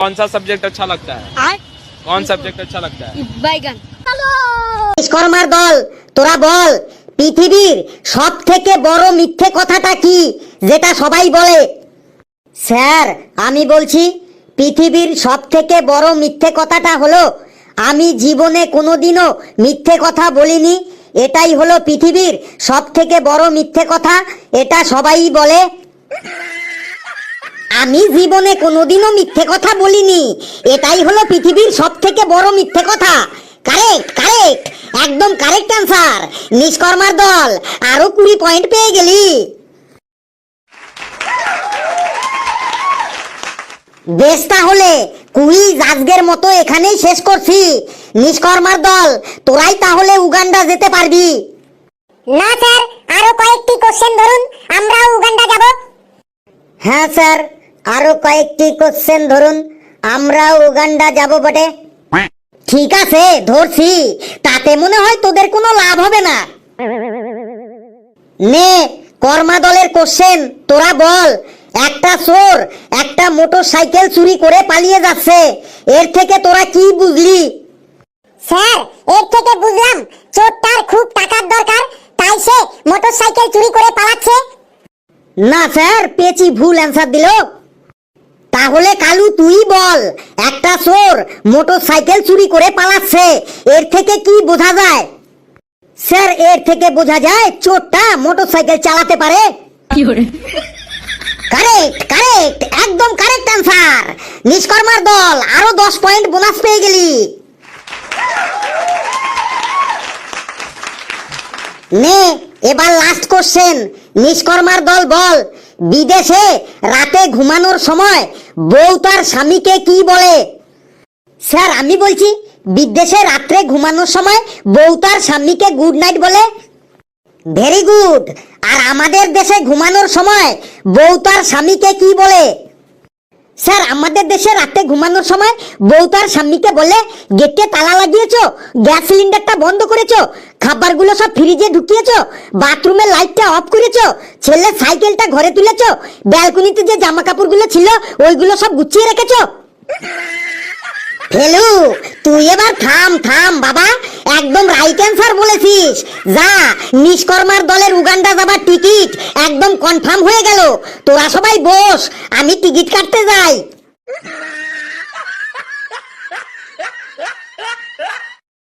कौन सा सब्जेक्ट अच्छा लगता है? कौन सब्जेक्ट अच्छा लगता है? बैगन। বিশ্বকর্মার দল তোরা বল পৃথিবীর সবথেকে বড় মিথ্যে কথাটা কি যেটা সবাই বলে? স্যার আমি বলছি পৃথিবীর সবথেকে বড় মিথ্যে কথাটা হলো আমি জীবনে কোনোদিনও মিথ্যে কথা বলিনি। এটাই হলো পৃথিবীর সবথেকে বড় মিথ্যে কথা, এটা সবাই বলে। আমি জীবনে কোনোদিনও মিথ্যে কথা বলিনি, এটাই হলো পৃথিবীর সবথেকে বড় মিথ্যে কথা। কারেক্ট কারেক্ট, একদম কারেক্ট অ্যান্সার। নিষ্কর্মার দল আরো 20 পয়েন্ট পেয়ে গেলি। বেশ, তাহলে কুইজ আজকের মতো এখানেই শেষ করছি। নিষ্কর্মার দল তোরাই তাহলে উগান্ডা যেতে পারবি। না স্যার, আরো কয়েকটি কোশ্চেন ধরুন, আমরাও উগান্ডা যাব। হ্যাঁ স্যার, আরো কয়েকটি কোশ্চেন ধরুন, আমরাও উগান্ডা যাব বটে। ঠিক আছে ধরছি, তাতে মনে হয় তোদের কোনো লাভ হবে না। নে কর্মা দলের কোশ্চেন তোরা বল। একটা চোর একটা মোটরসাইকেল চুরি করে পালিয়ে যাচ্ছে, এর থেকে তোরা কি বুঝলি? স্যার, এর থেকে বুঝলাম চোরটার খুব টাকার দরকার, তাই সে মোটরসাইকেল চুরি করে পালাচ্ছে। না স্যার, পেচি ভুল অ্যান্সার দিল। তাহলে কালু তুই বল, একটা চোর মোটরসাইকেল চুরি করে পালাচ্ছে, এর থেকে কি বোঝা যায়? স্যার, এর থেকে বোঝা যায় চোরটা মোটরসাইকেল চালাতে পারে। কারেক্ট কারেক্ট, একদম কারেক্ট অ্যান্সার। নিষ্কর্মার দল আরো 10 পয়েন্ট বোনাস পেয়ে গেলি। নে এবার লাস্ট কোশ্চেন। নিষ্কর্মার দল বল, বিদেশে রাতে ঘুমানোর সময় বউ তার স্বামীকে কি বলে? স্যার আমি বলছি বিদেশে রাত্রে ঘুমানোর সময় বউ তার স্বামীকে গুড নাইট বলে। Very good. আর আমাদের দেশে ঘুমানোর সময় বউ তার স্বামীকে কি বলে? স্যার আমাদের দেশে রাতে ঘুমানোর সময় বউ তার স্বামীকে বলে, গেটে তালা লাগিয়েছো, গ্যাস সিলিন্ডারটা বন্ধ করেছো, খাবারগুলো সব ফ্রিজে ঢুকিয়েছো, বাথরুমের লাইটটা অফ করেছো, ছেলের সাইকেলটা ঘরে তুলেছো, ব্যালকনিতে যে জামা কাপড়গুলো ছিল ওইগুলো সব গুছিয়ে রেখেছো। ফেলু তুই এবার থাম থাম বাবা, একদম রাইট অ্যান্সার বলেছিস। যা, নিষ্কর্মার দলের উগান্ডা যাবার টিকিট একদম কনফার্ম হয়ে গেল। তোরা সবাই বস, আমি টিকিট কাটতে যাই।